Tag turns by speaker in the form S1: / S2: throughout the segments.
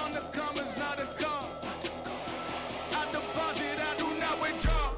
S1: on the commas, not a car. I deposit, I do not withdraw.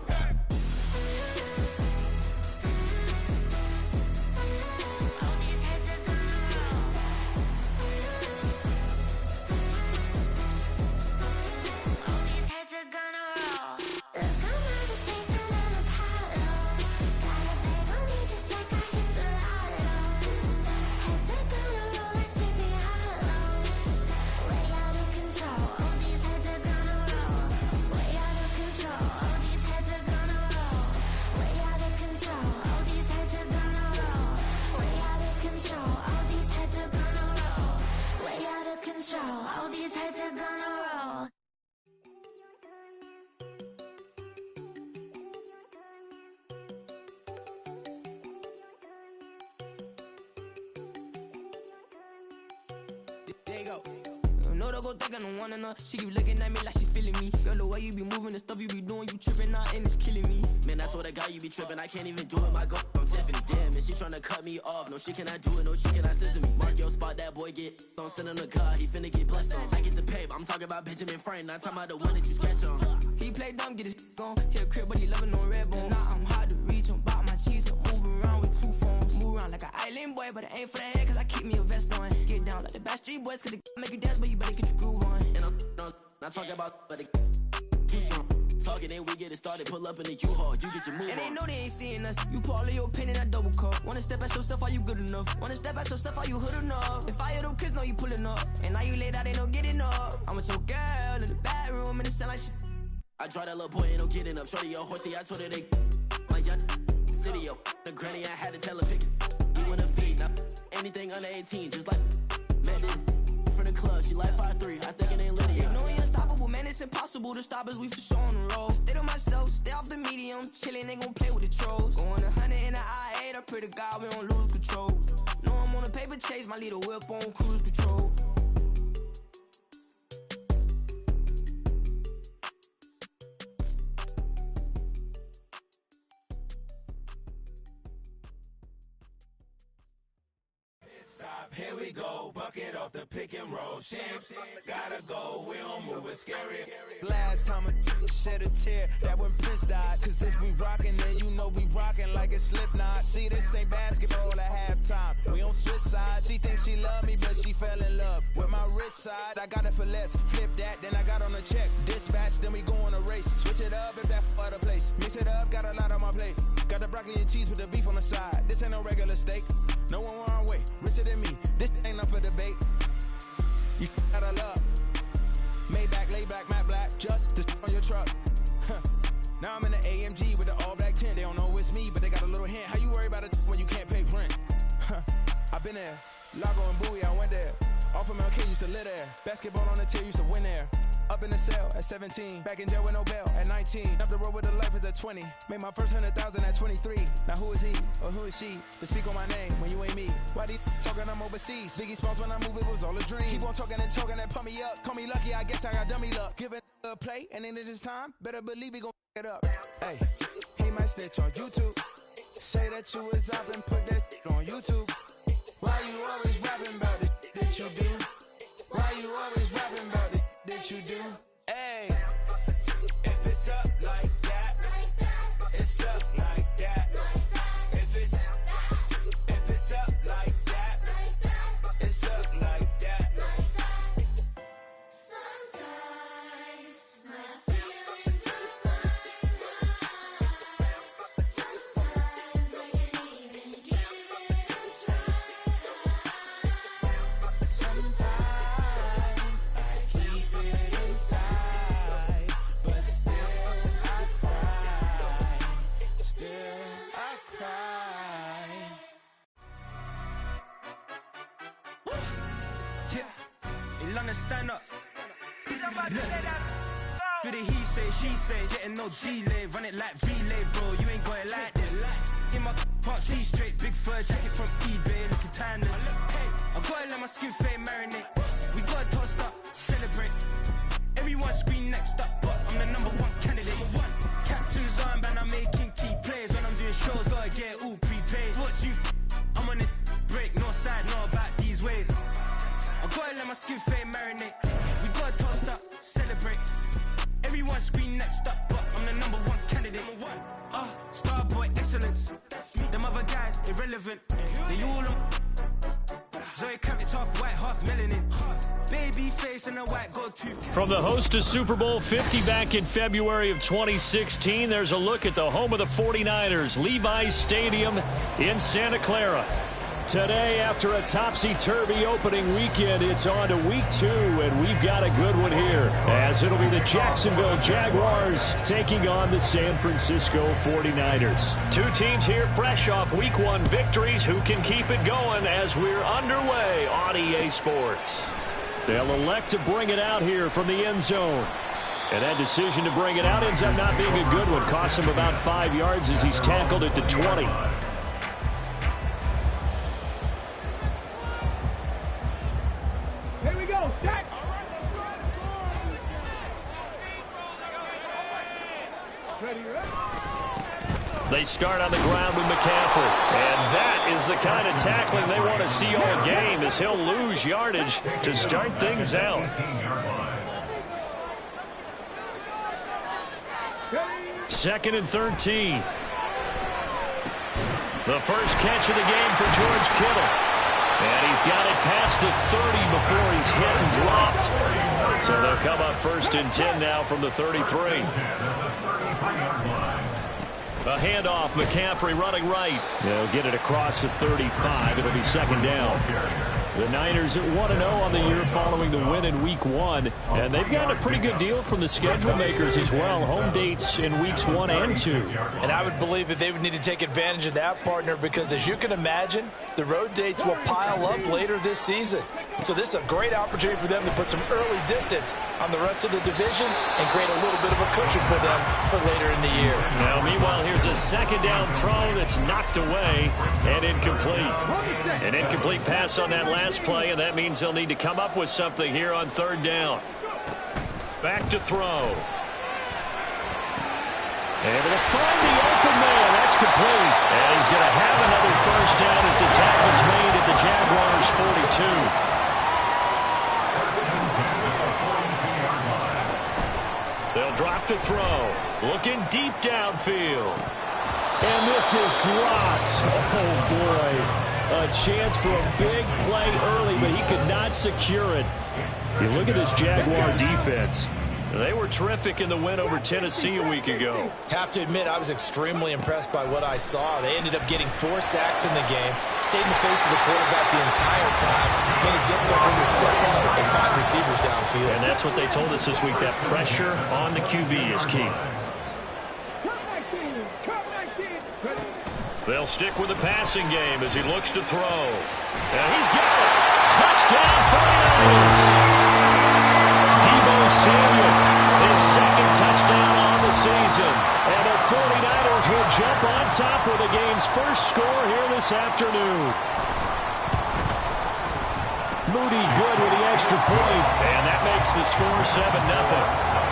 S2: All these heads are gonna roll.
S3: There you go. No, don't go thinking I don't want enough. She keep looking at me like she feeling me. Girl, the way you be moving, the stuff you be doing, you tripping out and it's killing me.
S4: Man, that's what I got, you be tripping. I can't even do it, my go. I'm Tiffany. Damn, and she tryna cut me off. No, she cannot do it, no, she cannot scissor me. Mark your spot, that boy get on. Send him to God, he finna get blessed on. I get the pay, I'm talking about Benjamin Franklin. Not talking about the one that you sketch on.
S3: He play dumb, get his on. Hit a crib, but he loving on red bone. Now I'm hard to reach, I'm about my cheese. I'm move around with two phones. Move around like an island boy, but it ain't for the head, cause I keep me a vest on. Get down like the Backstreet Boys, cause it make you dance, but you better get your groove on.
S4: And I'm not talking about, but it too strong. Talking and we get it started, pull up in the U-Haul, you get your move
S3: and
S4: on.
S3: they know they ain't seeing us. You pull all of your opinion, I double cup. Wanna step at yourself, are you good enough? Wanna step at yourself, are you hood enough? If I hear them kids, know you pulling up. And now you laid out, they don't get enough. I'm with your girl in the bedroom, and it sound like shit.
S4: I draw that little boy, ain't no getting up. Shorty, your horsey, I told her they my young city, yo. The granny, I had to tell her pick it. You wanna feed, now anything under 18, just like met this from the club. She like 5'3", I think it ain't Lydia.
S3: You know we unstoppable, man, it's impossible to stop us, we for sure on the road. Stay to myself, stay off the medium, chillin', ain't gon' play with the trolls. Going 100 in the I-8, I pray to God we don't lose control. Know I'm on a paper chase, my little whip on cruise control.
S1: Here we go, bucket off the pick and roll. Shit, gotta go, we don't move, it's scary.
S5: Last time a shed a tear, that when Prince died. Cause if we rockin', then you know we rockin' like a Slipknot. See, this ain't basketball at halftime. We on switch sides. She thinks she love me, but she fell in love with my rich side. I got it for less. Flip that, then I got on a check. Dispatch, then we go on a race. Switch it up if that other place. Mix it up, got a lot on my plate. Got the broccoli and cheese with the beef on the side. This ain't no regular steak. No one wrong way, richer than me. This ain't up for debate. You out of luck. Maybach, lay back, matte black, just to on your truck. Now I'm in the AMG with the all black tint. They don't know it's me, but they got a little hint. How you worry about it when you can't pay rent? I've been there. Lago and Bowie, I went there. Off of MLK, used to live there. Basketball on the tier, used to win there. Up in the cell at 17. Back in jail with no bail at 19. Up the road with the life is at 20. Made my first 100,000 at 23. Now who is he or who is she to speak on my name when you ain't me? Why they talking I'm overseas? Biggie Smalls when I move, it was all a dream. Keep on talking and pump me up. Call me lucky, I guess I got dummy luck. Give it a play, and then this time, better believe he gon' it up. Hey, he might snitch on YouTube. Say that you was up and put that on YouTube. Why you always rapping about the that you do? Why you always rapping about the that you do? Hey, if it's up like that, it's stuck like that. If it's up like that, it's stuck like that.
S2: Sometimes my feelings are blind. Sometimes I can't even give it a try.
S5: Sometimes I keep it inside, but still I cry. Still I cry.
S3: Yeah, in London, stand up. Do the he say, she say, getting no delay. Run it like relay, bro, you ain't got it like this. In my part, see straight, big fur jacket from eBay, looking timeless. Hey, I gotta let my skin fade marinate. We gotta toast up, celebrate. Everyone scream next up, but I'm the #1 candidate. Captain's armband, I'm making key plays. When I'm doing shows, gotta get it all prepaid. Fortune, I'm on it, break, no side, know about these ways. I gotta let my skin fade marinate. We gotta irrelevant. They all Zoe Kravitz half white, half melanin. Baby face and a white gold tooth.
S6: From the host of Super Bowl 50 back in February of 2016, there's a look at the home of the 49ers, Levi's Stadium in Santa Clara. Today, after a topsy-turvy opening weekend, it's on to week 2, and we've got a good one here, as it'll be the Jacksonville Jaguars taking on the San Francisco 49ers. Two teams here fresh off week 1 victories who can keep it going as we're underway on EA Sports. They'll elect to bring it out here from the end zone. And that decision to bring it out ends up not being a good one. Costs him about 5 yards as he's tackled at the 20. They start on the ground with McCaffrey. And that is the kind of tackling they want to see all game, as he'll lose yardage to start things out. Second and 13. The first catch of the game for George Kittle. And he's got it past the 30 before he's hit and dropped. So they'll come up first and 10 now from the 33. A handoff, McCaffrey running right. They'll get it across the 35. It'll be second down. The Niners at 1-0 on the year following the win in week 1. And they've got a pretty good deal from the schedule makers as well. Home dates in weeks 1 and 2.
S7: And I would believe that they would need to take advantage of that, partner, because as you can imagine, the road dates will pile up later this season. So this is a great opportunity for them to put some early distance on the rest of the division and create a little bit of a cushion for them for later in the year.
S6: Now, meanwhile, here's a second down throw that's knocked away and incomplete. An incomplete pass on that last play, and that means they'll need to come up with something here on third down. Back to throw. Able to find the open man. That's complete. And he's going to have another first down as the tackle's made at the Jaguars' 42. They'll drop to throw. Looking deep downfield. And this is dropped. Oh, boy. A chance for a big play early, but he could not secure it. You look at this Jaguar defense. They were terrific in the win over Tennessee a week ago.
S7: Have to admit, I was extremely impressed by what I saw. They ended up getting 4 sacks in the game, stayed in the face of the quarterback the entire time, made it difficult for him to step up and find receivers downfield.
S6: And that's what they told us this week, that pressure on the QB is key. They'll stick with the passing game as he looks to throw. And he's got it. Touchdown 49ers. Samuel, his second touchdown on the season. And the 49ers will jump on top with the game's first score here this afternoon. Moody good with the extra point. And that makes the score 7-0.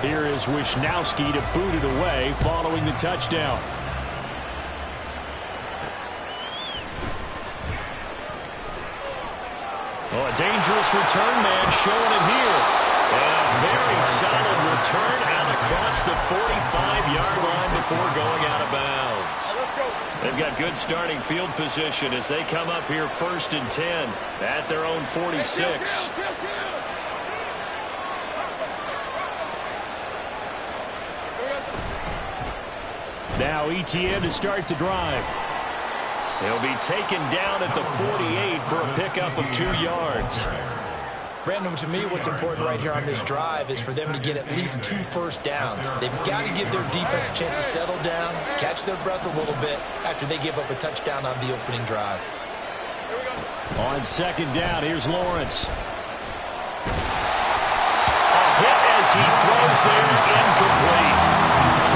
S6: Here is Wisnowski to boot it away following the touchdown. Oh, a dangerous return man showing it here. And a very solid return out across the 45-yard line before going out of bounds. They've got good starting field position as they come up here first and 10 at their own 46. Now ETN to start the drive. He'll be taken down at the 48 for a pickup of 2 yards.
S7: Brandon, to me, what's important right here on this drive is for them to get at least 2 first downs. They've got to give their defense a chance to settle down, catch their breath a little bit after they give up a touchdown on the opening drive.
S6: On second down, here's Lawrence. A hit as he throws there, incomplete.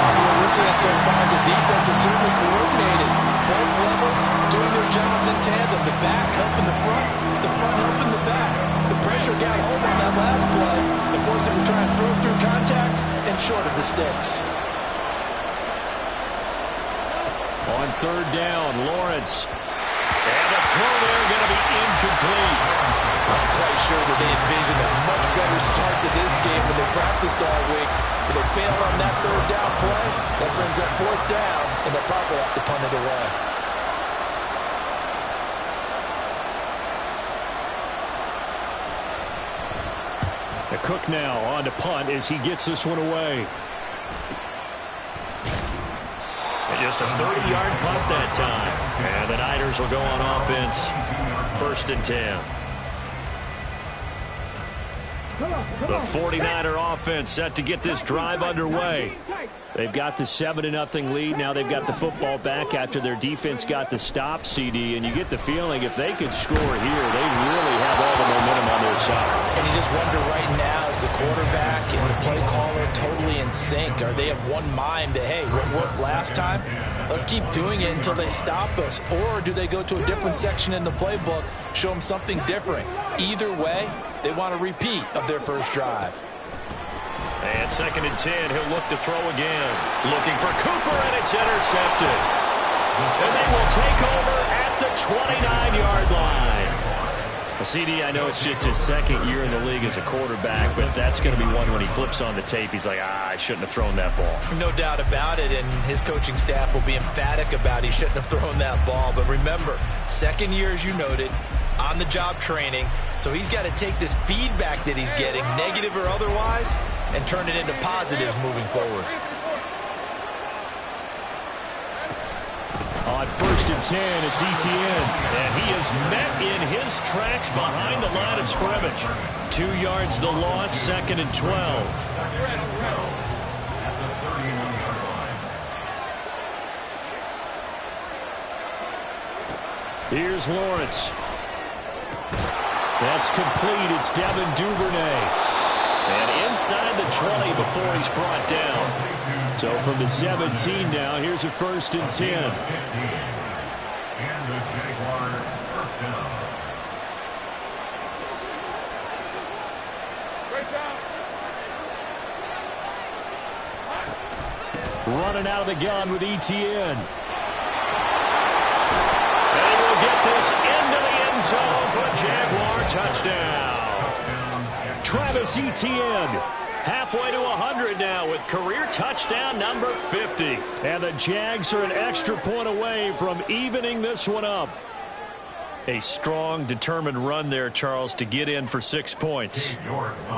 S7: We're listening so far as the defense is certainly coordinated. Both levels doing their jobs in tandem. The back helping the front helping the back. The pressure got home on that last play. They forced him to try and throw through contact and short of the sticks.
S6: On third down, Lawrence. And the throw there going to be incomplete.
S7: I'm quite sure that they envisioned a much better start to this game when they practiced all week. But they failed on that third down play. That brings up fourth down, and they'll probably have to punt it away.
S6: The Cook now on to punt as he gets this one away. And just a 30-yard punt that time. And the Niners will go on offense. 1st and 10. The 49er offense set to get this drive underway. They've got the 7-0 lead. Now they've got the football back after their defense got the stop, CD. And you get the feeling if they could score here, they really have all the momentum on their side.
S7: And you just wonder right now, is the quarterback and the play caller totally in sync? Are they of one mind that, hey, what worked last time? Let's keep doing it until they stop us. Or do they go to a different section in the playbook, show them something different? Either way, they want a repeat of their first drive.
S6: And 2nd and 10, he'll look to throw again. Looking for Cooper, and it's intercepted. And they will take over at the 29-yard line. CD, I know it's just his 2nd year in the league as a quarterback, but that's going to be one when he flips on the tape. He's like, I shouldn't have thrown that ball.
S7: No doubt about it, and his coaching staff will be emphatic about he shouldn't have thrown that ball. But remember, 2nd year, as you noted, on-the-job training, so he's got to take this feedback that he's getting, negative or otherwise, and turn it into positives moving forward.
S6: On 1st and 10, it's Etienne. And he is met in his tracks behind the line of scrimmage. 2 yards the loss, 2nd and 12. Here's Lawrence. That's complete. It's Devin Duvernay. And inside the 20 before he's brought down. So from the 17 now, here's a 1st and 10.
S8: And the Jaguar 1st down.
S6: Running out of the gun with Etienne. And we'll get this into the end zone for a Jaguar touchdown. Travis Etienne. Halfway to 100 now with career touchdown number 50. And the Jags are an extra point away from evening this one up. A strong, determined run there, Charles, to get in for 6 points.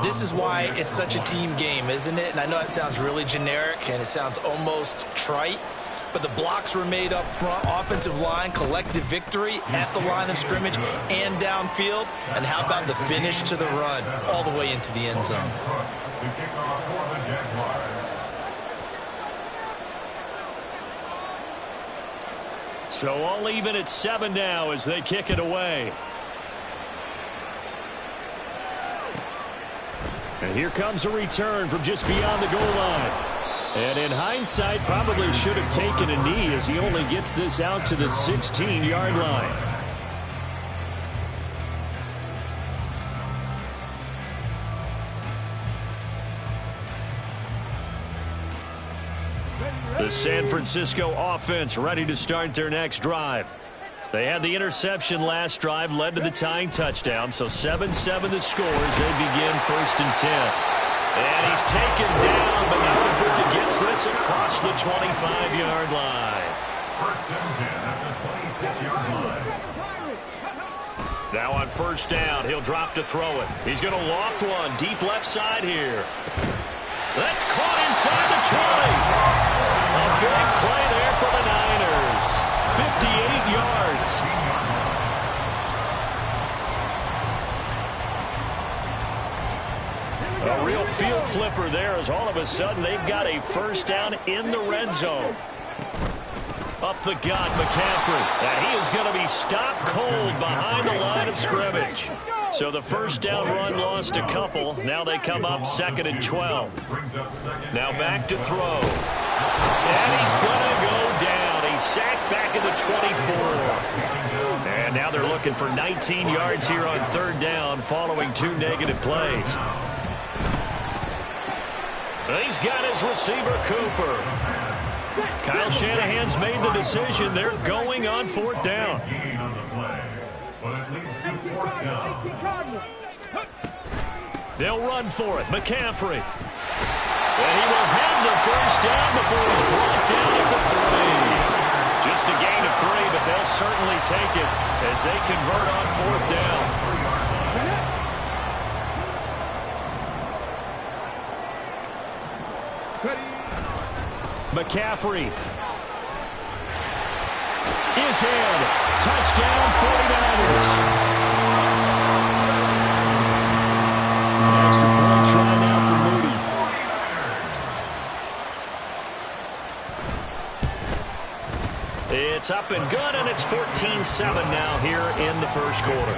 S7: This is why it's such a team game, isn't it? And I know it sounds really generic and it sounds almost trite, but the blocks were made up front, offensive line, collective victory at the line of scrimmage and downfield. And how about the finish to the run all the way into the end zone?
S8: To kick off for the Jaguars.
S6: So all even at 7 now as they kick it away. And here comes a return from just beyond the goal line. And in hindsight, probably should have taken a knee as he only gets this out to the 16-yard line. The San Francisco offense ready to start their next drive. They had the interception last drive, led to the tying touchdown, so 7-7 the score as they begin 1st and 10. And he's taken down, but now the gets this across the 25-yard line.
S8: 1st and 10 at the 26-yard line.
S6: Now on 1st down, he'll drop to throw it. He's going to loft one deep left side here. That's caught inside the 20. A big play there for the Niners. 58 yards. A real field flipper there as all of a sudden they've got a 1st down in the red zone. Up the gut, McCaffrey. And he is going to be stopped cold behind the line of scrimmage. So the 1st down run lost a couple. Now they come up 2nd and 12. Now back to throw. And he's going to go down. He's sacked back at the 24. And now they're looking for 19 yards here on 3rd down following 2 negative plays. He's got his receiver, Cooper. Kyle Well, Shanahan's made the decision. They're going on 4th down.
S8: Gain on the play, but it leads to 4th down.
S6: They'll run for it. McCaffrey. And he will have the first down before he's brought down at the 3. Just a gain of 3, but they'll certainly take it as they convert on 4th down. McCaffrey is in. Touchdown, 49ers. Extra point try now for Moody. It's up and good, and it's 14-7 now here in the first quarter.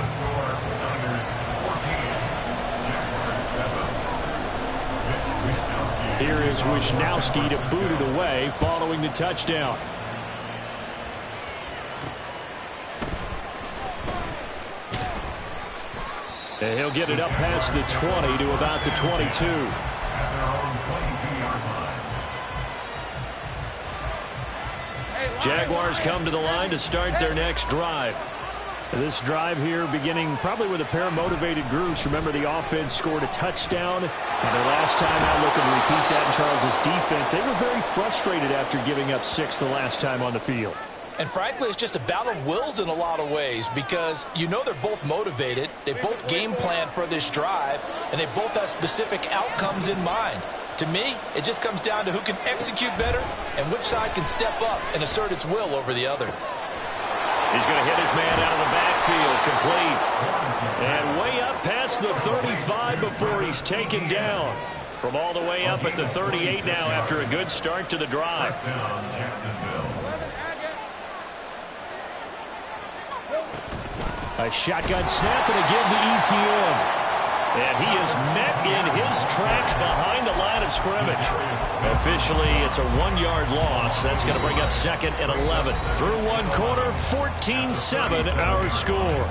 S6: Here is Wisnowski to boot it away following the touchdown. And he'll get it up past the 20 to about the 22. Jaguars come to the line to start their next drive. This drive here beginning probably with a pair of motivated groups. Remember, the offense scored a touchdown. And their last time out, looking to repeat that in Charles' defense. They were very frustrated after giving up 6 the last time on the field.
S7: And frankly, it's just a battle of wills in a lot of ways because you know they're both motivated. They both game plan for this drive, and they both have specific outcomes in mind. To me, it just comes down to who can execute better and which side can step up and assert its will over the other.
S6: He's going to hit his man out of the backfield, complete. And way up past the 35 before he's taken down. From all the way up at the 38 now after a good start to the drive. A shotgun snap and a give to ETN. And he is met in his tracks behind the line of scrimmage. Officially, it's a 1-yard loss. That's going to bring up 2nd and 11. Through one quarter, 14-7 our score.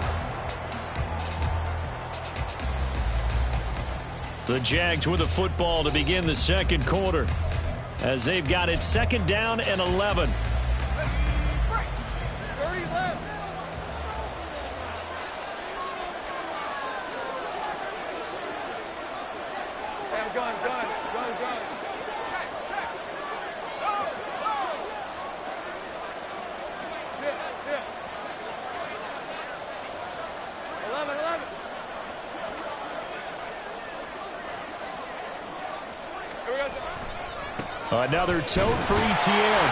S6: The Jags with a football to begin the second quarter as they've got it 2nd down and 11. Another tote for ETN.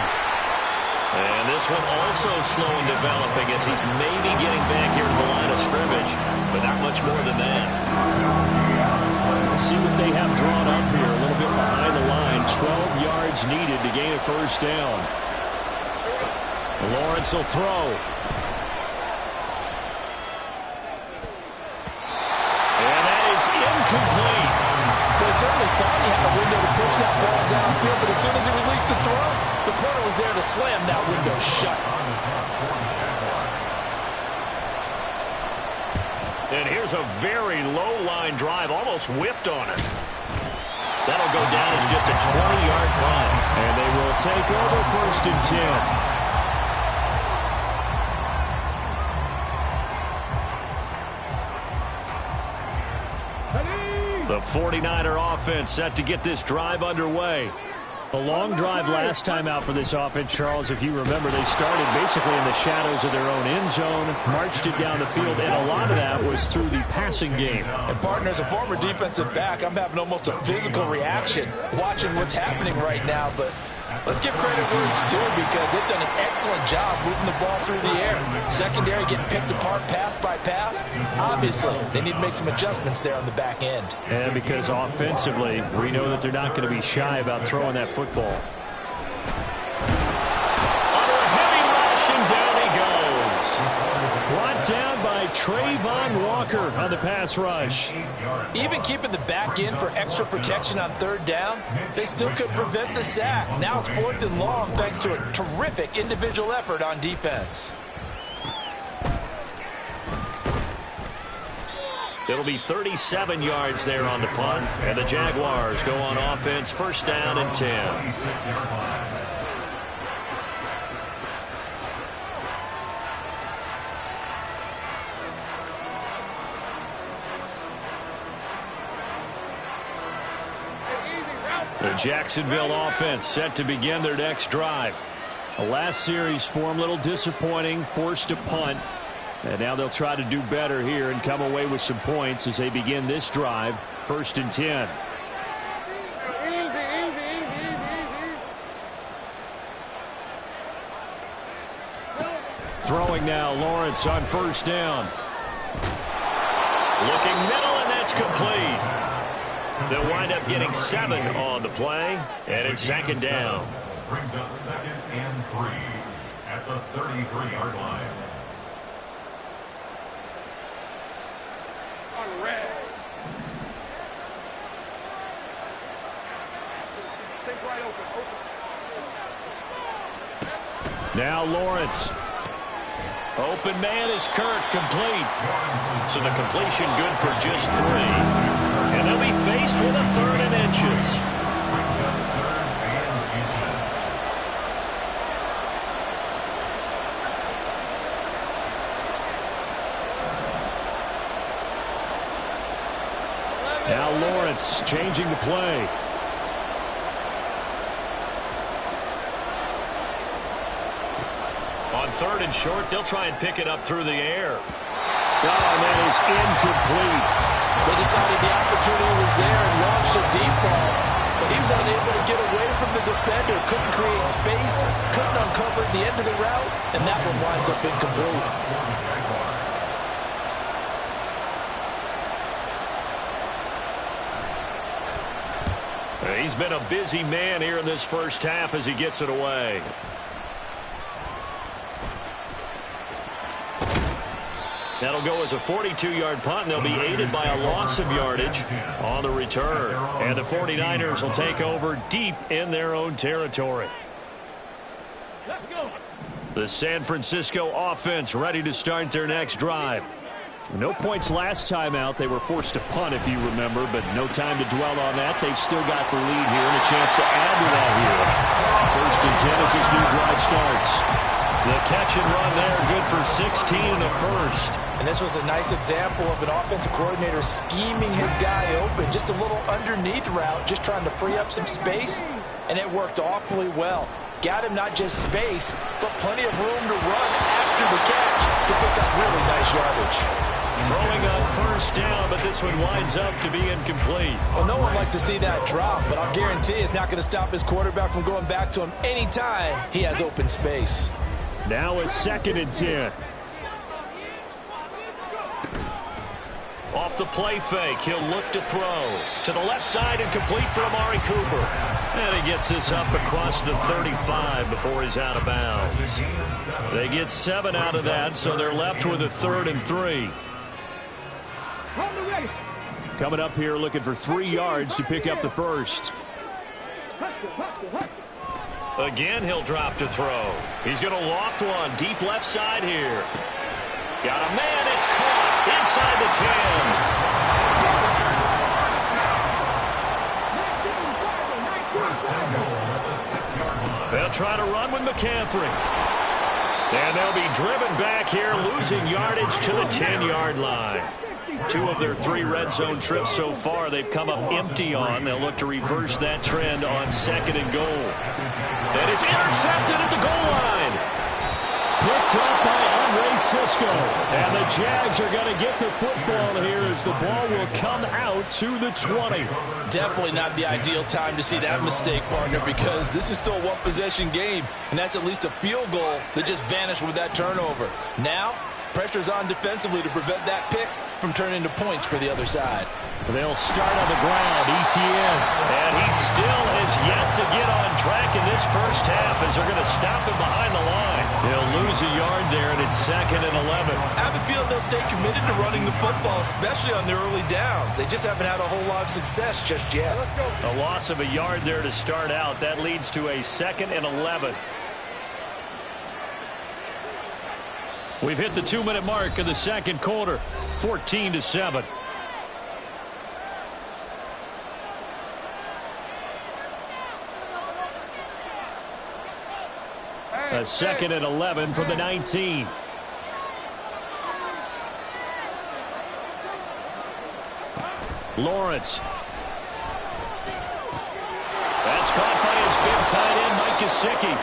S6: And this one also slow in developing as he's maybe getting back here to the line of scrimmage, but not much more than that. Let's see what they have drawn up here. A little bit behind the line. 12 yards needed to gain a first down. Lawrence will throw. And that is incomplete.
S7: Well, he certainly thought he had a window to push that ball downfield, but as soon as he released the throw, the corner was there to slam that window shut.
S6: And here's a very low-line drive, almost whiffed on it. That'll go down as just a 20-yard punt. And they will take over 1st and 10. The 49er offense set to get this drive underway. A long drive last time out for this offense, Charles. If you remember, they started basically in the shadows of their own end zone, marched it down the field, and a lot of that was through the passing game.
S7: And, partner, as a former defensive back, I'm having almost a physical reaction watching what's happening right now. But let's give credit where it's due because they've done an excellent job moving the ball through the air. Secondary getting picked apart pass by pass. Obviously, they need to make some adjustments there on the back end.
S6: And because offensively, we know that they're not going to be shy about throwing that football. Under a heavy rush, and down he goes. Brought down by Trayvon Walker on the pass rush.
S7: Even keeping the back end for extra protection on 3rd down, they still could prevent the sack. Now it's 4th and long thanks to a terrific individual effort on defense.
S6: It'll be 37 yards there on the punt, and the Jaguars go on offense 1st down and 10. The Jacksonville offense set to begin their next drive. The last series for them, a little disappointing, forced to punt. And now they'll try to do better here and come away with some points as they begin this drive, 1st and 10. Throwing now, Lawrence on 1st down. Looking middle, and that's complete. They'll wind up getting 7 on the play, and it's 2nd down.
S8: Brings up 2nd and 3 at the 33-yard line.
S6: Now Lawrence. Open man is Kirk, complete. So the completion good for just 3. And they'll be faced with a 3rd and inches. Now Lawrence changing the play. On 3rd and short, they'll try and pick it up through the air. Oh, and that is incomplete.
S7: They decided the opportunity was there and launched a deep ball. But he was unable to get away from the defender. Couldn't create space. Couldn't uncover the end of the route. And that one winds up incomplete.
S6: He's been a busy man here in this first half as he gets it away. That'll go as a 42-yard punt, and they'll be aided by a loss of yardage on the return. And the 49ers will take over deep in their own territory. The San Francisco offense ready to start their next drive. No points last time out. They were forced to punt, if you remember, but no time to dwell on that. They've still got the lead here and a chance to add to that here. 1st and 10 as this new drive starts. The catch and run there, good for 16 in the first.
S7: And this was a nice example of an offensive coordinator scheming his guy open. Just a little underneath route, just trying to free up some space, and it worked awfully well. Got him not just space, but plenty of room to run after the catch to pick up really nice yardage.
S6: Throwing on 1st down, but this one winds up to be incomplete.
S7: Well, no one likes to see that drop, but I'll guarantee it's not going to stop his quarterback from going back to him anytime he has open space.
S6: Now a 2nd and 10. Off the play fake, he'll look to throw. To the left side and complete for Amari Cooper. And he gets this up across the 35 before he's out of bounds. They get 7 out of that, so they're left with a 3rd and 3. Coming up here looking for 3 yards to pick up the first. Again, he'll drop to throw. He's going to loft one deep left side here. Got a man, it's caught inside the 10. They'll try to run with McCaffrey. And they'll be driven back here, losing yardage to the 10-yard line. 2 of their 3 red zone trips so far they've come up empty on. They'll look to reverse that trend on 2nd and goal. And it's intercepted at the goal line. Picked up by Andre Cisco. And the Jags are going to get the football here as the ball will come out to the 20.
S7: Definitely not the ideal time to see that mistake, partner, because this is still a one-possession game, and that's at least a field goal that just vanished with that turnover. Now, pressure's on defensively to prevent that pick from turning into points for the other side.
S6: They'll start on the ground, Etienne. And he still has yet to get on track in this first half as they're going to stop him behind the line. They'll lose a yard there, and it's 2nd and 11.
S7: I have a feeling they'll stay committed to running the football, especially on their early downs. They just haven't had a whole lot of success just yet.
S6: A loss of a yard there to start out. That leads to a 2nd and 11. We've hit the 2-minute mark of the second quarter, 14-7. A 2nd and 11 from the 19. tight end Mike Gesicki.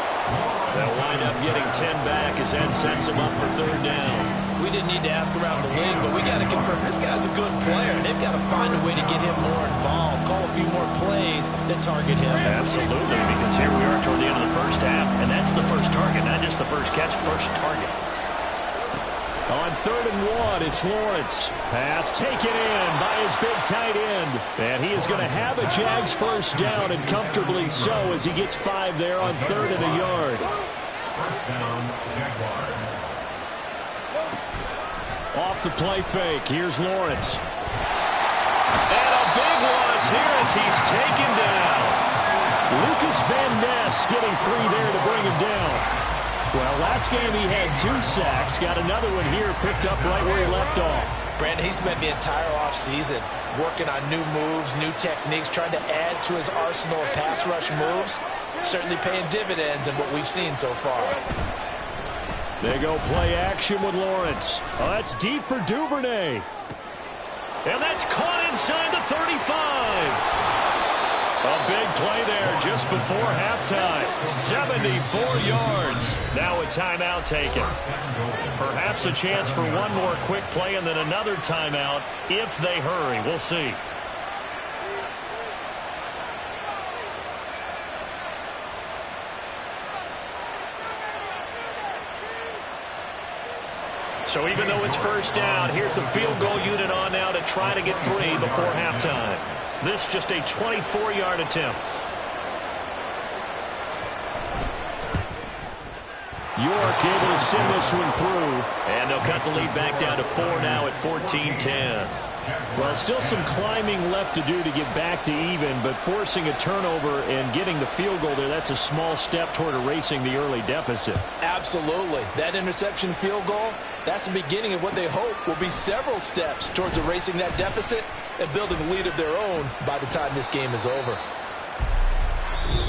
S6: They'll wind up getting 10 back as that sets him up for third down.
S7: We didn't need to ask around the league, but we got to confirm this guy's a good player. They've got to find a way to get him more involved, call a few more plays that target him.
S6: Absolutely, because here we are toward the end of the first half, and that's the first target, not just the first catch, first target. On 3rd and 1, it's Lawrence. Pass taken in by his big tight end. And he is going to have a Jags first down, and comfortably so, as he gets 5 there on 3rd and a yard.
S8: First down, Jaguars.
S6: Off the play fake, here's Lawrence. And a big loss here as he's taken down. Lucas Van Ness getting 3 there to bring him down. Well, last game he had 2 sacks. Got another one here, picked up right where he left off.
S7: Brandon, he spent the entire offseason working on new moves, new techniques, trying to add to his arsenal of pass rush moves. Certainly paying dividends in what we've seen so far.
S6: They go play action with Lawrence. Oh, that's deep for Duvernay. And that's caught inside the 35. A big play there just before halftime. 74 yards. Now a timeout taken. Perhaps a chance for one more quick play and then another timeout if they hurry. We'll see. So even though it's first down, here's the field goal unit on now to try to get 3 before halftime. This just a 24-yard attempt. York able to send this one through. And they'll cut the lead back down to 4 now at 14-10. Well, still some climbing left to do to get back to even, but forcing a turnover and getting the field goal there, that's a small step toward erasing the early deficit.
S7: Absolutely. That interception field goal, that's the beginning of what they hope will be several steps towards erasing that deficit and building a lead of their own by the time this game is over.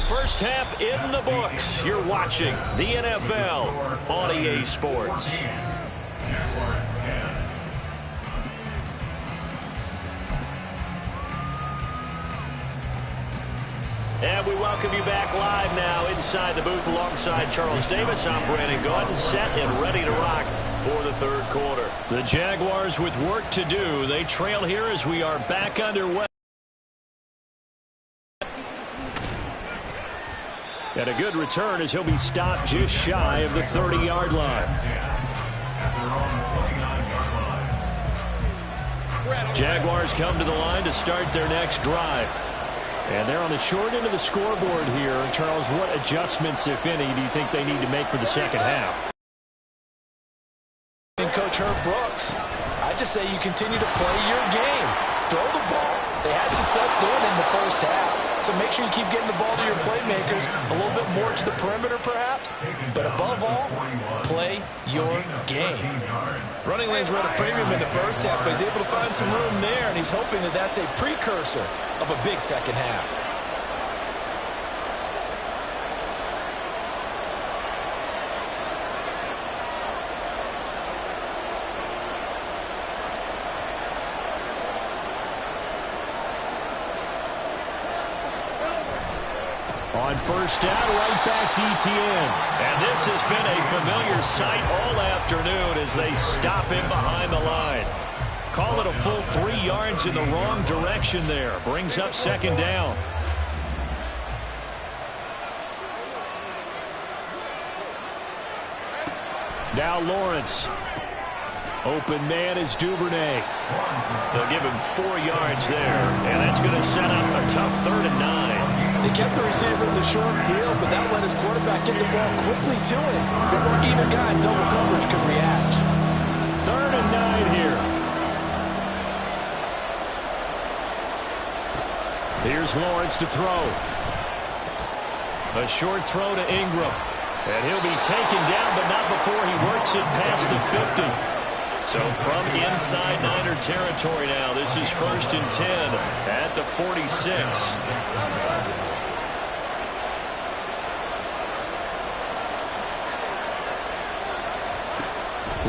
S6: First half in the books. You're watching the NFL on EA Sports.
S8: Jaguars 10.
S6: And we welcome you back live now inside the booth alongside Charles Davis. I'm Brandon Gaudin, set and ready to rock for the third quarter. The Jaguars with work to do. They trail here as we are back underway. And a good return as he'll be stopped just shy of the 30-yard line. Jaguars come to the line to start their next drive. And they're on the short end of the scoreboard here. Charles, what adjustments, if any, do you think they need to make for the second half?
S7: And Coach Herb Brooks, I just say you continue to play your game. Throw the ball. They had success doing it in the first half. So make sure you keep getting the ball to your playmakers, a little bit more to the perimeter perhaps. But above all, play your game. Running lanes were at a premium in the first half, but he's able to find some room there, and he's hoping that that's a precursor of a big second half.
S6: On first down, right back to Etienne. And this has been a familiar sight all afternoon as they stop him behind the line. Call it a full 3 yards in the wrong direction there. Brings up second down. Now Lawrence. Open man is Duvernay. They'll give him 4 yards there. And that's going to set up a tough 3rd and 9.
S7: They kept the receiver in the short field, but that let his quarterback get the ball quickly to him before either guy in double coverage could react.
S6: 3rd and 9 here. Here's Lawrence to throw. A short throw to Ingram. And he'll be taken down, but not before he works it past the 50. So from inside Niner territory now, this is 1st and 10 at the 46.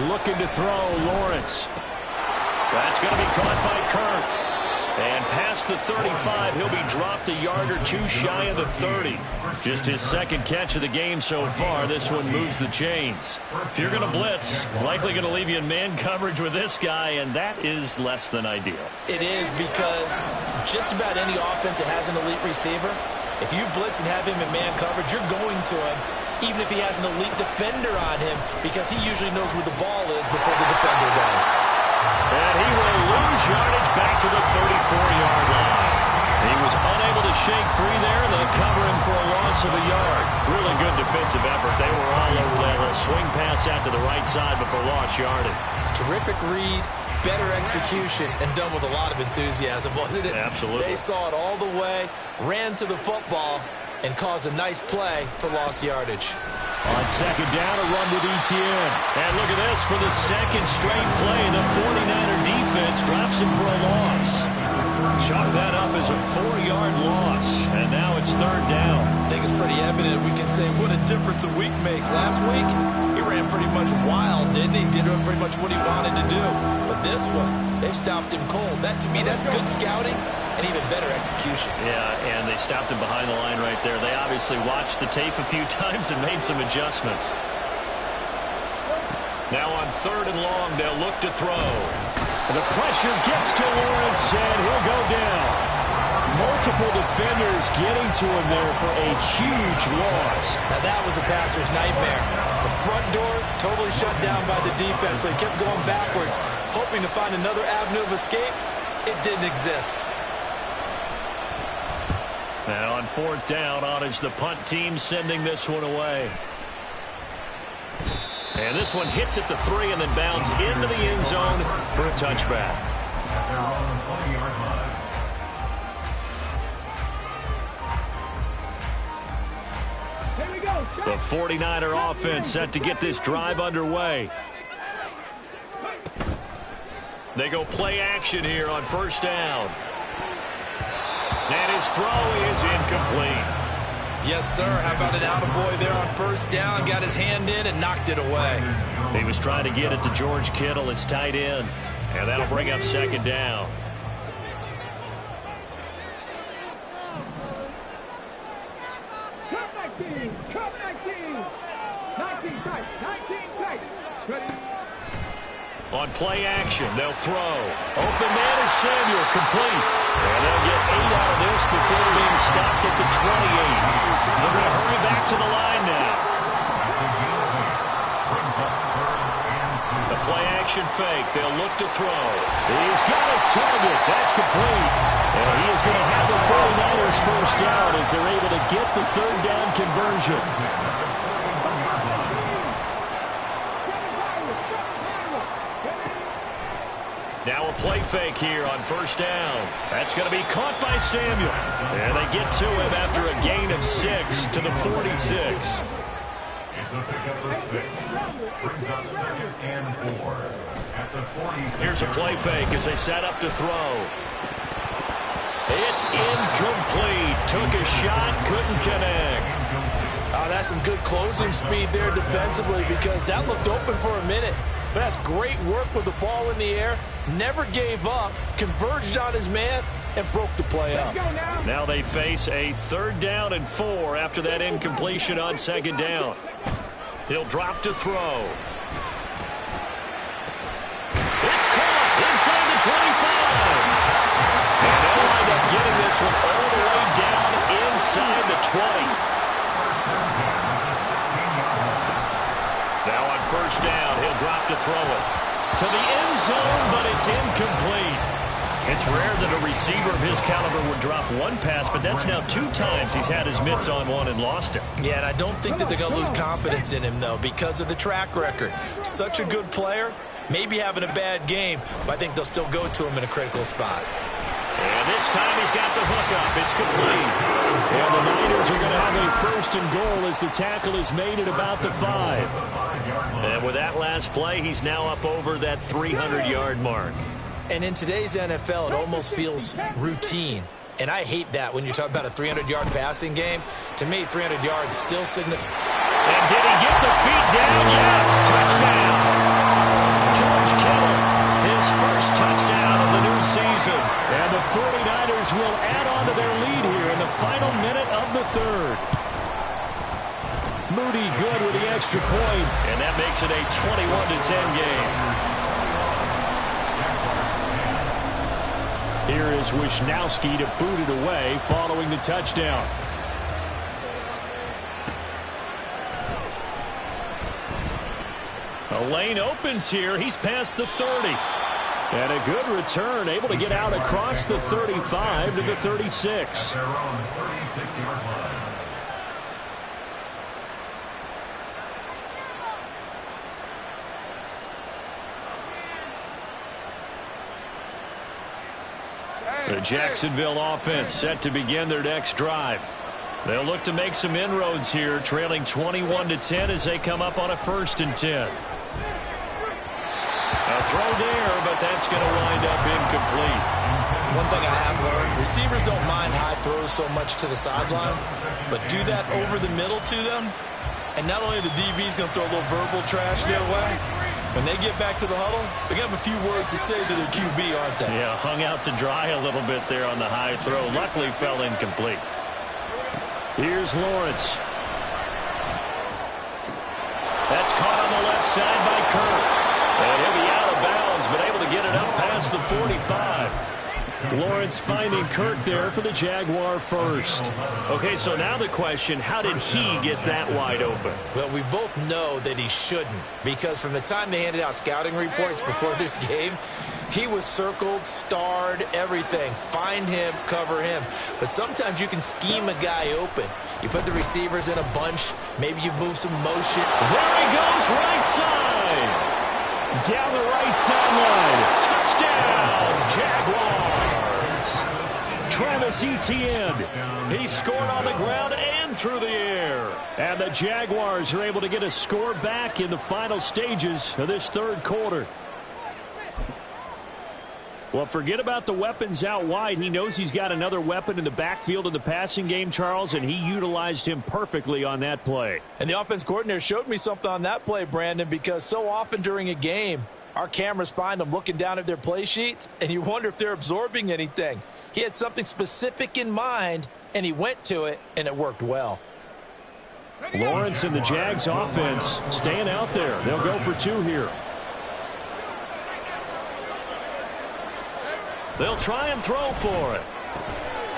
S6: Looking to throw, Lawrence. That's going to be caught by Kirk. And past the 35, he'll be dropped a yard or two shy of the 30. Just his second catch of the game so far. This one moves the chains. If you're going to blitz, likely going to leave you in man coverage with this guy, and that is less than ideal.
S7: It is, because just about any offense that has an elite receiver, if you blitz and have him in man coverage, you're going to him, even if he has an elite defender on him, because he usually knows where the ball is before the defender does.
S6: And he will lose yardage back to the 34-yard line. He was unable to shake free there. They'll cover him for a loss of a yard. Really good defensive effort. They were all over that little swing pass out to the right side before lost yardage.
S7: Terrific read, better execution, and done with a lot of enthusiasm, wasn't it?
S6: Absolutely.
S7: They saw it all the way, ran to the football, and caused a nice play for lost yardage.
S6: On second down, a run with Etienne. And look at this for the second straight play. The 49er defense drops him for a loss. Chalk that up as a 4-yard loss. And now it's third down.
S7: I think it's pretty evident. We can say what a difference a week makes. Last week, he ran pretty much wild, didn't he? Did pretty much what he wanted to do. But this one, they stopped him cold. That, to me, that's good scouting and even better execution.
S6: Yeah, and they stopped him behind the line right there. They obviously watched the tape a few times and made some adjustments. Now on third and long, they'll look to throw. The pressure gets to Lawrence, and he'll go down. Multiple defenders getting to him there for a huge loss.
S7: Now that was a passer's nightmare. The front door totally shut down by the defense, so he kept going backwards, hoping to find another avenue of escape. It didn't exist.
S6: Now on fourth down, on is the punt team sending this one away. And this one hits at the 3 and then bounds into the end zone for a touchback. The 49er offense set to get this drive underway. They go play action here on first down. And his throw is incomplete.
S7: Yes, sir. How about an attaboy there on first down? Got his hand in and knocked it away.
S6: He was trying to get it to George Kittle, his tight end. And that'll bring up second down. On play action, they'll throw. Open man is Samuel, complete. And they'll get 8 out of this before being stopped at the 28. They're going to hurry back to the line now. The play action fake, they'll look to throw. He's got his target, that's complete. And he is going to have the 49ers first down as they're able to get the third down conversion. Now a play fake here on first down. That's going to be caught by Samuel. And they get to him after a gain of 6 to the 46.
S8: It's a pickup of 6. Brings up second and 4 at the 46.
S6: Here's a play fake as they set up to throw. It's incomplete. Took a shot, couldn't connect.
S9: Oh, that's some good closing speed there defensively, because that looked open for a minute. But that's great work with the ball in the air. Never gave up, converged on his man, and broke the play up.
S6: Now they face a third down and 4 after that incompletion on second down. He'll drop to throw. It's caught inside the 25. And they'll wind up getting this one all the way down inside the 20. Now on first down, he'll drop to throw it. To the end zone, but it's incomplete. It's rare that a receiver of his caliber would drop one pass, but that's now 2 times he's had his mitts on one and lost it.
S7: Yeah, and I don't think that they're going to lose confidence in him, though, because of the track record. Such a good player, maybe having a bad game, but I think they'll still go to him in a critical spot.
S6: And this time he's got the hook up. It's complete. And the Niners are going to have a first and goal as the tackle is made at about the 5. And with that last play, he's now up over that 300-yard mark.
S7: And in today's NFL, it almost feels routine. And I hate that when you talk about a 300-yard passing game. To me, 300 yards still significant.
S6: And did he get the feet down? Yes, touchdown. George Kittle, his first touchdown of the new season.
S9: soon.
S6: And the 49ers will add on to their lead here in the final minute of the third. Moody good with the extra point, and that makes it a 21-10 game. Here is Wisnowski to boot it away following the touchdown. A lane opens here. He's past the 30. And a good return, able to get out across the 35 to the 36. The Jacksonville offense set to begin their next drive. They'll look to make some inroads here, trailing 21-10 as they come up on a 1st and 10. A throw there, but that's going to wind up incomplete.
S7: One thing I have learned, receivers don't mind high throws so much to the sideline, but do that over the middle to them, and not only the DB's going to throw a little verbal trash their way, when they get back to the huddle, they're going to have a few words to say to their QB, aren't they?
S6: Yeah, hung out to dry a little bit there on the high throw. Luckily fell incomplete. Here's Lawrence. That's caught on the left side by Kirk. And he'll be out of bounds, but able to get it up past the 45. Lawrence finding Kirk there for the Jaguar first. Okay, so now the question, how did he get that wide open?
S7: Well, we both know that he shouldn't, because from the time they handed out scouting reports before this game, he was circled, starred, everything. Find him, cover him. But sometimes you can scheme a guy open. You put the receivers in a bunch. Maybe you move some motion.
S6: There he goes, right side. Down the right sideline. Touchdown, Jaguars. Travis Etienne. He scored on the ground and through the air. And the Jaguars are able to get a score back in the final stages of this third quarter. Well, forget about the weapons out wide. He knows he's got another weapon in the backfield in the passing game, Charles, and he utilized him perfectly on that play.
S7: And the offense coordinator showed me something on that play, Brandon, because so often during a game, our cameras find them looking down at their play sheets, and you wonder if they're absorbing anything. He had something specific in mind, and he went to it, and it worked well.
S6: Lawrence and the Jags offense staying out there. They'll go for 2 here. They'll try and throw for it.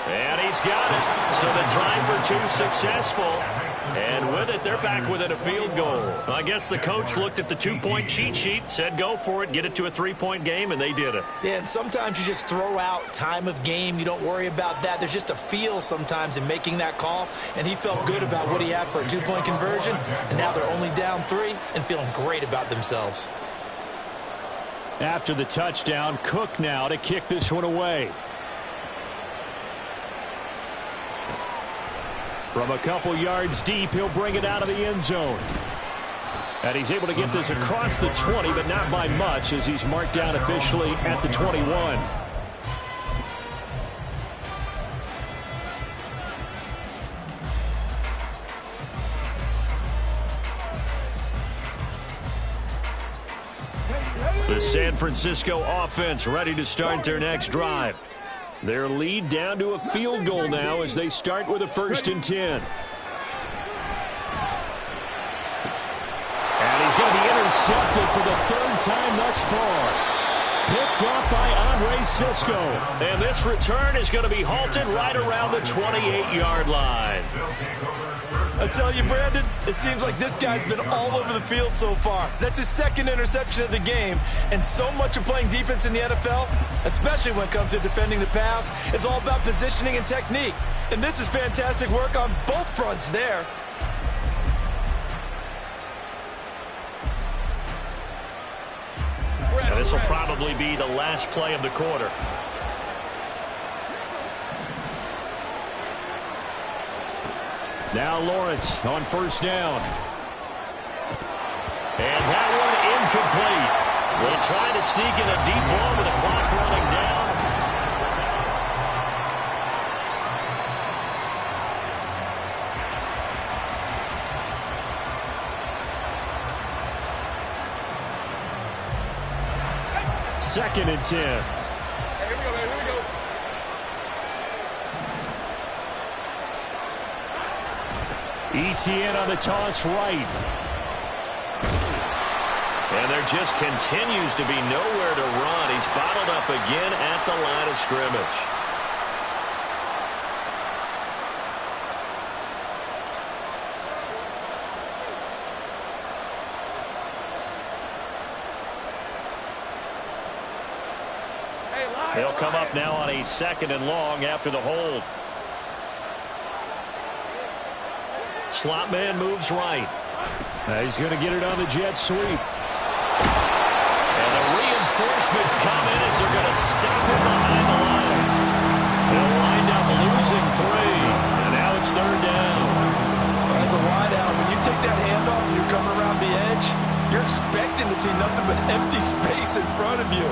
S6: And he's got it. So the drive for 2 successful. And with it, they're back within a field goal. Well, I guess the coach looked at the 2-point cheat sheet, said go for it, get it to a 3-point game, and they did it.
S7: Yeah, and sometimes you just throw out time of game. You don't worry about that. There's just a feel sometimes in making that call, and he felt good about what he had for a 2-point conversion, and now they're only down 3 and feeling great about themselves.
S6: After the touchdown, Cook now to kick this one away. From a couple yards deep, he'll bring it out of the end zone. And he's able to get this across the 20, but not by much, as he's marked down officially at the 21. The San Francisco offense ready to start their next drive. Their lead down to a field goal now as they start with a 1st and 10. And he's going to be intercepted for the 3rd time thus far. Picked off by Andre Cisco. And this return is going to be halted right around the 28-yard line.
S7: I tell you, Brandon, it seems like this guy's been all over the field so far. That's his 2nd interception of the game. And so much of playing defense in the NFL, especially when it comes to defending the pass, is all about positioning and technique. And this is fantastic work on both fronts there.
S6: And this will probably be the last play of the quarter. Now Lawrence on 1st down. And that one incomplete. They'll try to sneak in a deep ball with the clock running down. Second and 10. Etienne on the toss right. And there just continues to be nowhere to run. He's bottled up again at the line of scrimmage. They'll come up now on a 2nd and long after the hold. Slot man moves right. He's going to get it on the jet sweep. And the reinforcements come in as they're going to stop him behind the line. They'll wind up losing 3. And now it's 3rd down.
S9: That's a wide out. When you take that handoff and you're coming around the edge, you're expecting to see nothing but empty space in front of you.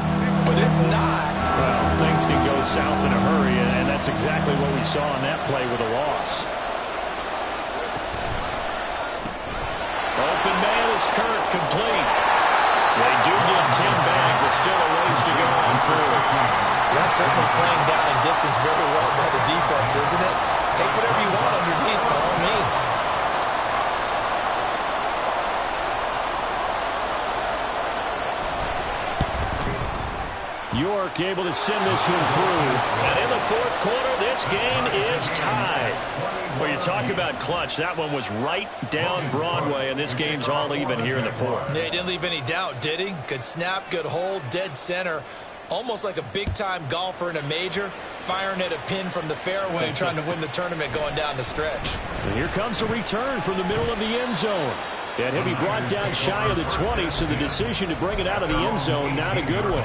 S9: But if not,
S6: well, things can go south in a hurry, and that's exactly what we saw on that play with a loss. Open man is Kirk, complete. They do get 10 back, but still a ways to go on 4th.
S7: That's certainly playing down in distance very well by the defense, isn't it? Take whatever you want underneath, by all means.
S6: York able to send this one through. And in the 4th quarter, this game is tied. Well, you talk about clutch. That one was right down Broadway, and this game's all even here in the 4th.
S7: Yeah, he didn't leave any doubt, did he? Good snap, good hold, dead center. Almost like a big-time golfer in a major, firing at a pin from the fairway, trying to win the tournament going down the stretch.
S6: And here comes a return from the middle of the end zone. And he'll be brought down shy of the 20, so the decision to bring it out of the end zone, not a good one.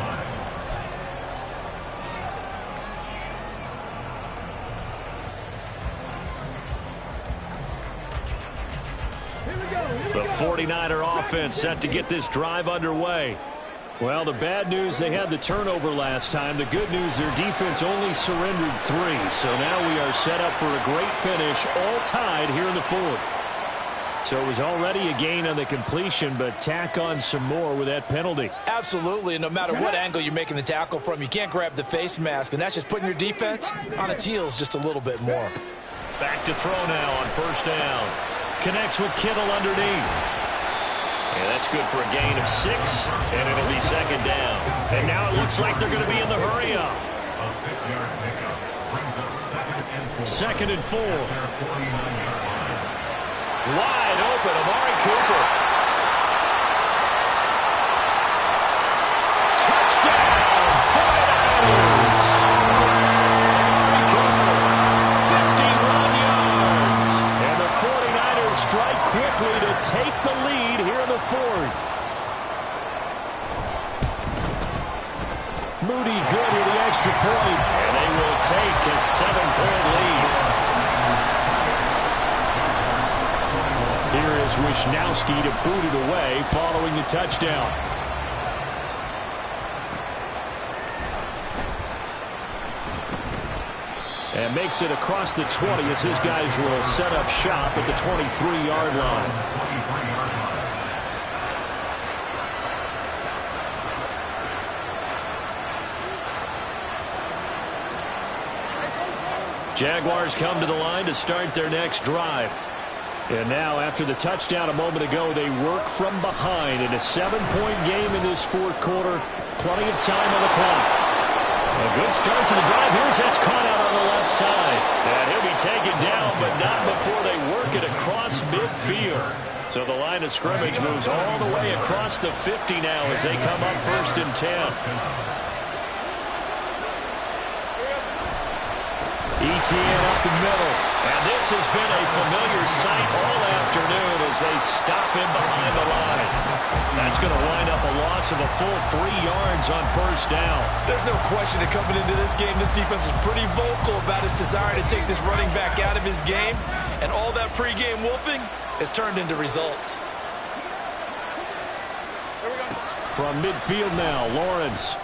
S6: The 49er offense set to get this drive underway. Well, the bad news, they had the turnover last time. The good news, their defense only surrendered 3. So now we are set up for a great finish, all tied here in the 4th. So it was already a gain on the completion, but tack on some more with that penalty.
S7: Absolutely, and no matter what angle you're making the tackle from, you can't grab the face mask, and that's just putting your defense on its heels just a little bit more.
S6: Back to throw now on 1st down. Connects with Kittle underneath. And that's good for a gain of 6, and it'll be 2nd down. And now it looks like they're going to be in the hurry-up.
S8: A 6-yard pickup brings up
S6: 2nd and 4. Wide open, Amari Cooper. Touchdown, 49ers. Amari Cooper, 51 yards. And the 49ers strike quickly to take the lead here in the 4th. Moody good with the extra point. And they will take a 7-point lead. Here is Wisnowski to boot it away following the touchdown. And makes it across the 20 as his guys will set up shop at the 23-yard line. Jaguars come to the line to start their next drive. And now, after the touchdown a moment ago, they work from behind in a 7-point game in this 4th quarter. Plenty of time on the clock. A good start to the drive. Here's that's caught out on the left side. And he'll be taken down, but not before they work it across midfield. So the line of scrimmage moves all the way across the 50 now as they come up 1st and 10. Etienne up the middle. And this has been a familiar sight all afternoon as they stop him behind the line. That's going to wind up a loss of a full 3 yards on 1st down.
S7: There's no question that coming into this game, this defense is pretty vocal about its desire to take this running back out of his game. And all that pregame wolfing has turned into results.
S6: From midfield now, Lawrence.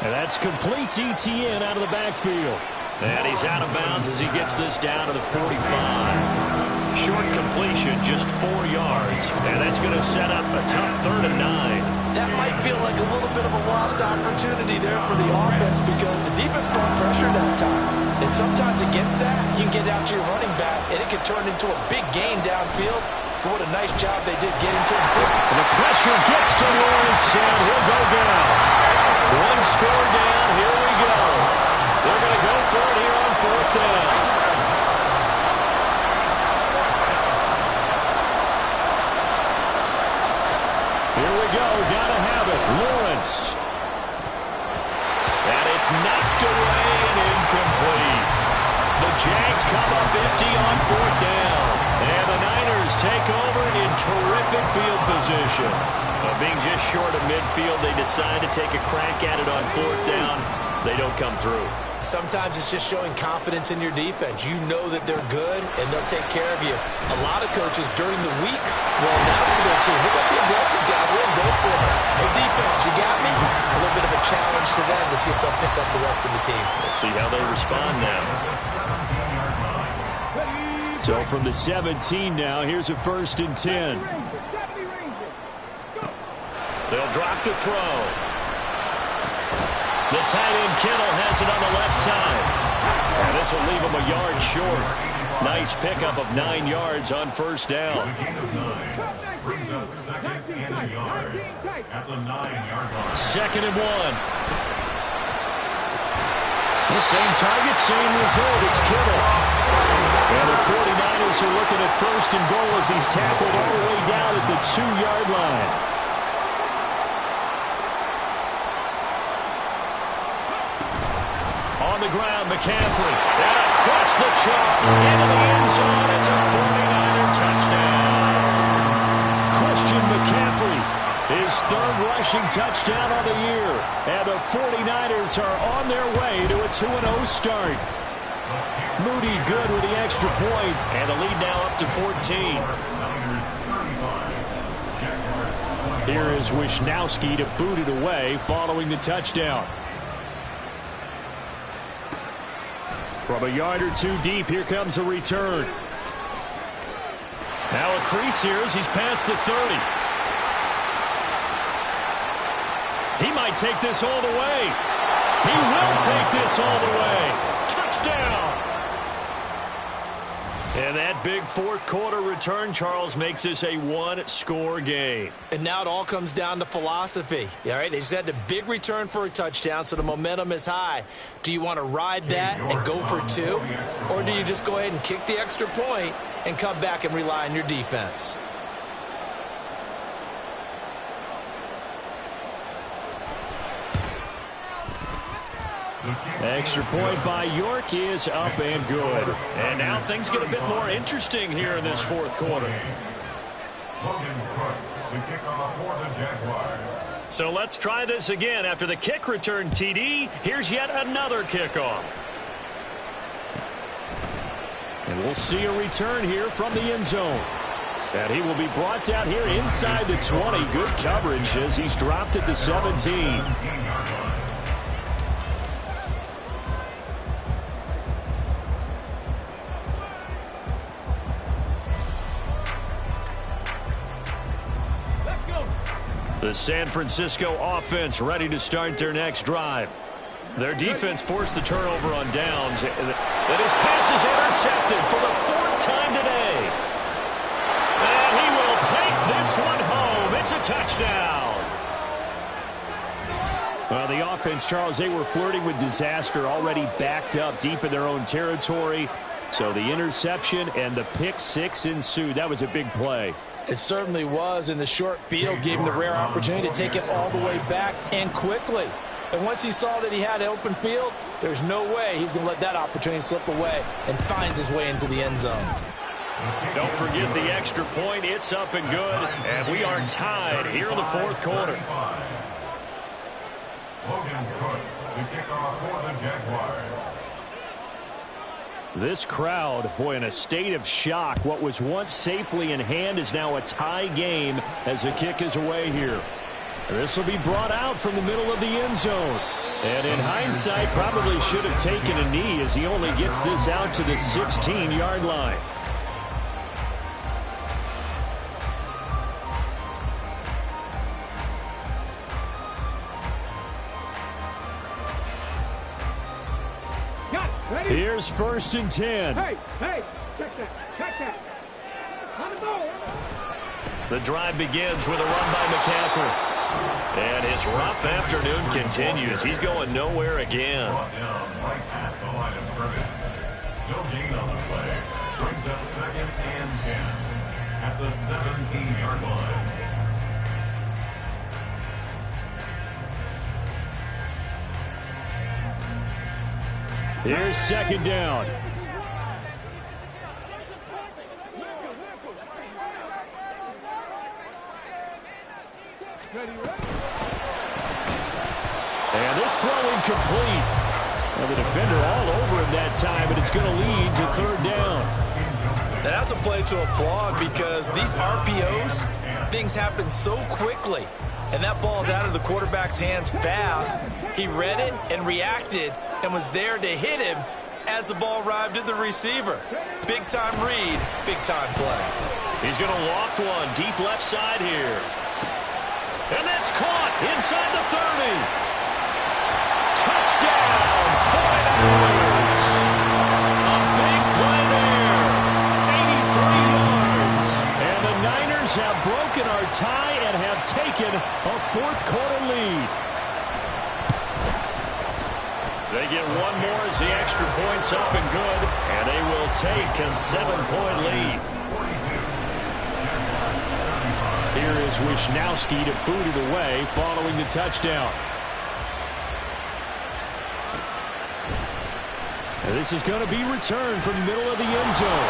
S6: And that's complete to Etienne out of the backfield. And he's out of bounds as he gets this down to the 45. Short completion, just 4 yards. And that's going to set up a tough 3rd and 9.
S9: That might feel like a little bit of a lost opportunity there for the offense because the defense brought pressure that time. And sometimes against that, you can get out to your running back, and it can turn into a big gain downfield. But what a nice job they did getting to him quick.
S6: And the pressure gets to Lawrence, and he'll go down. 1 score down. Here we go. They're going to go for it here on 4th down. Here we go. Gotta have it. Lawrence. And it's knocked away and incomplete. The Jags come up empty on 4th down. And the Niners take over in terrific field position. Being just short of midfield, they decide to take a crack at it on 4th down. They don't come through.
S7: Sometimes it's just showing confidence in your defense. You know that they're good, and they'll take care of you. A lot of coaches during the week will announce to their team, we're going to be aggressive, guys. We're going to go for it. Hey, defense, you got me? A little bit of a challenge to them to see if they'll pick up the rest of the team.
S6: We'll see how they respond now. So from the 17 now, here's a 1st and 10. They'll drop to throw. The tight end Kittle has it on the left side. And this will leave him a yard short. Nice pickup of 9 yards on 1st down.
S8: Brings up 2nd and a yard at the 9-yard line.
S6: 2nd and 1. The same target, same result. It's Kittle. And the 49ers are looking at 1st and goal as he's tackled all the way down at the 2-yard line. On the ground, McCaffrey. And across the chalk into the end zone. It's a 49er touchdown. Christian McCaffrey, his 3rd rushing touchdown of the year. And the 49ers are on their way to a 2-0 start. Moody good with the extra point, and the lead now up to 14. Here is Wisnowski to boot it away following the touchdown. From a yard or 2 deep, here comes a return. Now a crease here as he's past the 30. He might take this all the way. He will take this all the way. Touchdown! And that big 4th quarter return, Charles, makes this a 1-score game.
S7: And now it all comes down to philosophy. All right, they just had a big return for a touchdown, so the momentum is high. Do you want to ride that and go for 2? Or do you just go ahead and kick the extra point and come back and rely on your defense?
S6: Extra point by York is up and good. And now things get a bit more interesting here in this 4th quarter. So let's try this again. After the kick return TD, here's yet another kickoff. And we'll see a return here from the end zone. And he will be brought down here inside the 20. Good coverage as he's dropped at the 17. The San Francisco offense ready to start their next drive. Their defense forced the turnover on downs. And his pass is intercepted for the 4th time today. And he will take this one home. It's a touchdown. Well, the offense, Charles, they were flirting with disaster, already backed up deep in their own territory. So the interception and the pick 6 ensued. That was a big play.
S9: It certainly was, and the short field gave him the rare opportunity to take it all the way back and quickly. And once he saw that he had open field, there's no way he's going to let that opportunity slip away, and finds his way into the end zone.
S6: Don't forget the extra point. It's up and good, and we are tied here in the 4th quarter.
S8: Logan Cook to kick off for the Jaguars.
S6: This crowd, boy, in a state of shock. What was once safely in hand is now a tie game as the kick is away here. This will be brought out from the middle of the end zone. And in hindsight, probably should have taken a knee as he only gets this out to the 16-yard line. Here's 1st and 10.
S10: Hey, check that. On the ball.
S6: The drive begins with a run by McCaffrey. And his rough afternoon continues. He's going nowhere again.
S8: Brought down right at the line of scrimmage. No gain on the play. Brings up 2nd and 10 at the 17-yard line.
S6: Here's 2nd down. And this throw incomplete. Well, the defender all over him that time, but it's going to lead to 3rd down.
S7: And that's a play to applaud because these RPOs, things happen so quickly. And that ball's out of the quarterback's hands fast. He read it and reacted and was there to hit him as the ball arrived at the receiver. Big-time read, big-time play.
S6: He's going to loft one deep left side here. And that's caught inside the 30. Touchdown, 49ers. A big play there. 83 yards. And the Niners have broken our tie and have taken a 4th quarter lead. They get one more as the extra point's up and good. And they will take a 7-point lead. Here is Wisnowski to boot it away following the touchdown. And this is going to be returned from the middle of the end zone.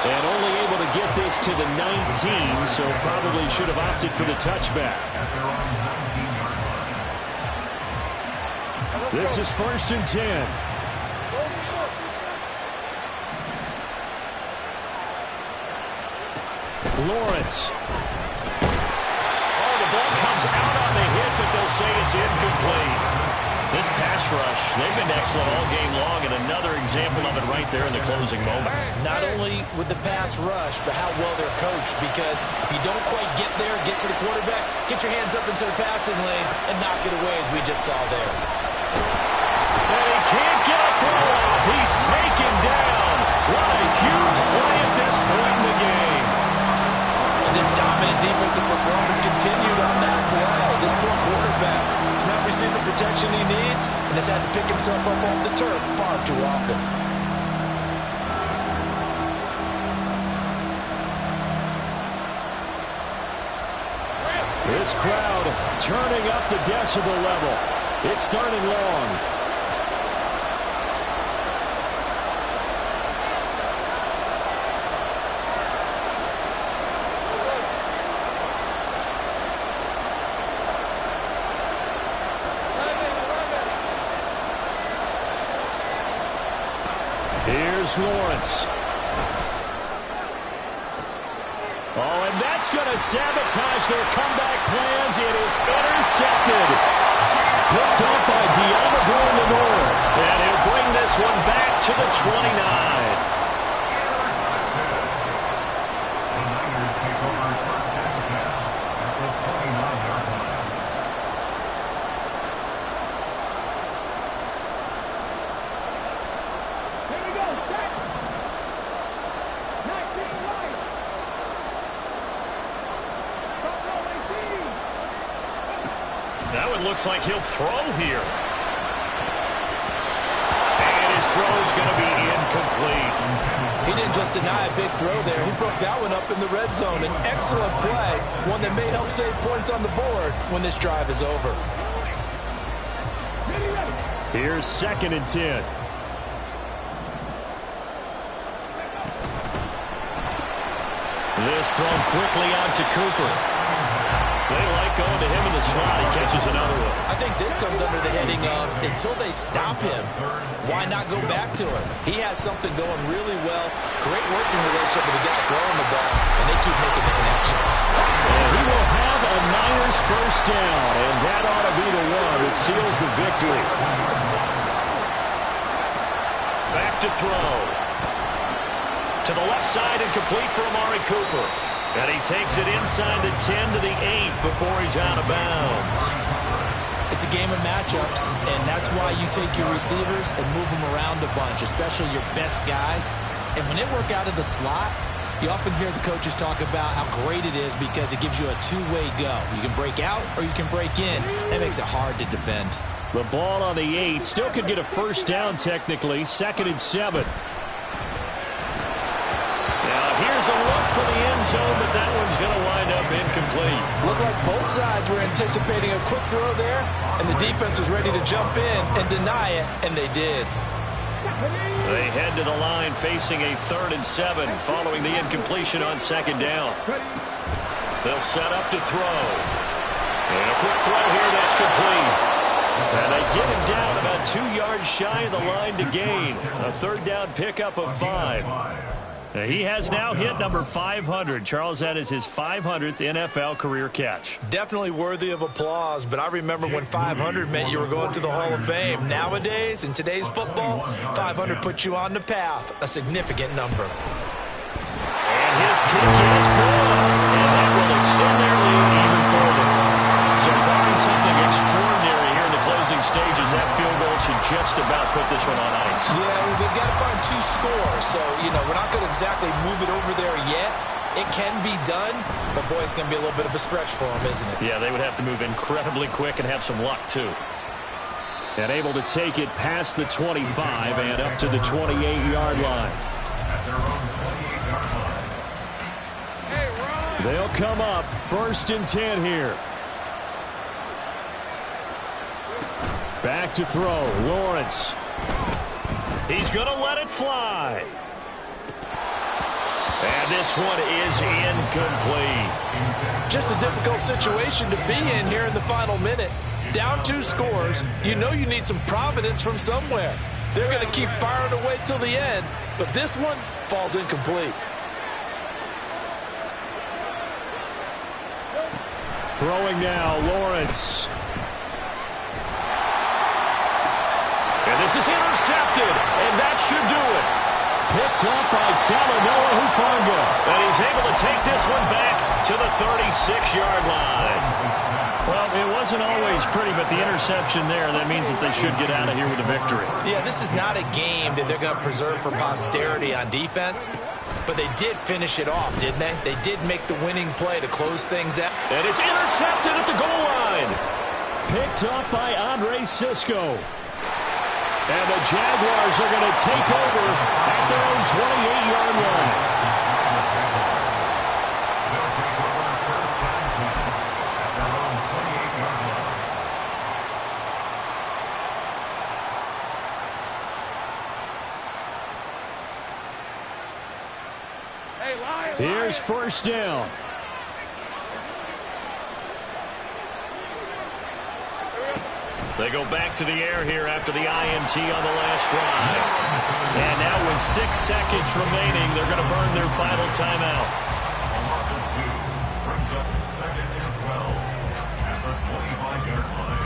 S6: And only able to get this to the 19, so probably should have opted for the touchback. This is 1st and 10. Lawrence. Oh, the ball comes out on the hit, but they'll say it's incomplete. This pass rush, they've been excellent all game long, and another example of it right there in the closing moment.
S7: Not only with the pass rush, but how well they're coached, because if you don't quite get there, get to the quarterback, get your hands up into the passing lane and knock it away as we just saw there.
S6: And he can't get a throw off. He's taken down. What a huge play at this point in the game.
S7: And this dominant defensive performance continued on that play. This poor quarterback has not received the protection he needs and has had to pick himself up off the turf far too often.
S6: This crowd turning up the decibel level. It's 3rd and long. Here's Lawrence. Oh, and that's going to sabotage their comeback plans. It is intercepted. Picked up by Deommodore Lenoir. And he'll bring this one back to the 29.
S8: The Niners take over 1st and 10 at the 29-yard line.
S10: Here we go, set. 19 right.
S6: That one looks like he'll throw here. And his throw is going to be incomplete.
S7: He didn't just deny a big throw there. He broke that one up in the red zone. An excellent play, one that may help save points on the board when this drive is over.
S6: Here's 2nd and 10. This thrown quickly out to Cooper. They like going to him in the slot. He catches another one.
S7: I think this comes under the heading of, until they stop him, why not go back to him? He has something going really well. Great working relationship with the guy throwing the ball, and they keep making the connection.
S6: And he will have a Niners 1st down, and that ought to be the one that seals the victory. Back to throw. To the left side and complete for Amari Cooper. And he takes it inside the 10 to the 8 before he's out of bounds.
S7: It's a game of matchups, and that's why you take your receivers and move them around a bunch, especially your best guys. And when they work out of the slot, you often hear the coaches talk about how great it is because it gives you a two-way go. You can break out or you can break in. That makes it hard to defend.
S6: The ball on the 8. Still could get a first down technically. 2nd and 7. Now here's a look for the end zone, but that one's going to wind up incomplete.
S9: Looked like both sides were anticipating a quick throw there, and the defense was ready to jump in and deny it, and they did.
S6: They head to the line facing a 3rd and 7 following the incompletion on 2nd down. They'll set up to throw. And a quick throw here that's complete. And they get him down about 2 yards shy of the line to gain. A 3rd down pickup of 5. He has now hit number 500. Charles, that is his 500th NFL career catch.
S7: Definitely worthy of applause, but I remember when 500 meant you were going to the Hall of Fame. Nowadays, in today's football, 500 puts you on the path, a significant number.
S6: And his kick is good, and that will extend their lead even further. So barring something extraordinary here in the closing stages, that field goal should just about put this one on ice.
S7: Yeah, we've got to find 2 scores, so, we're not going to exactly move it over there yet. It can be done, but, boy, it's going to be a little bit of a stretch for them, isn't it?
S6: Yeah, they would have to move incredibly quick and have some luck, too. And able to take it past the 25 and up to the 28-yard line. They'll come up 1st and 10 here. Back to throw. Lawrence. He's going to let it fly. And this one is incomplete.
S9: Just a difficult situation to be in here in the final minute. Down 2 scores. You need some providence from somewhere. They're going to keep firing away till the end, but this one falls incomplete.
S6: Throwing now, Lawrence. And this is intercepted, and that should do it. Picked up by Talanoa Hufanga. And he's able to take this one back to the 36-yard line. Well, it wasn't always pretty, but the interception there, that means that they should get out of here with a victory.
S7: Yeah, this is not a game that they're going to preserve for posterity on defense, but they did finish it off, didn't they? They did make the winning play to close things out.
S6: And it's intercepted at the goal line. Picked up by Andre Sisco. And the Jaguars are going to take over at their own 28-yard line. Here's 1st down. They go back to the air here after the INT on the last drive. And now with 6 seconds remaining, they're going to burn their final timeout.
S8: Brings up 2nd and 12 at the 25-yard line.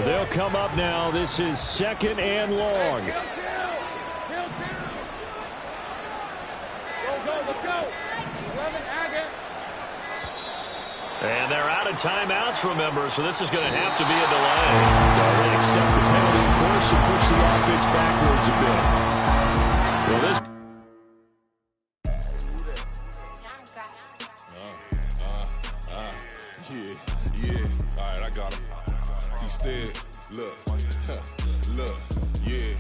S6: They'll come up now. This is 2nd and long. And they're out of timeouts, remember, so this is going to have to be a delay. They accept the penalty, of course, and push the offense backwards a bit. Well, this...
S11: Yeah. All right, I got him. Instead, look, yeah.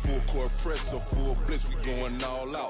S11: Full court press or full blitz, we going all out.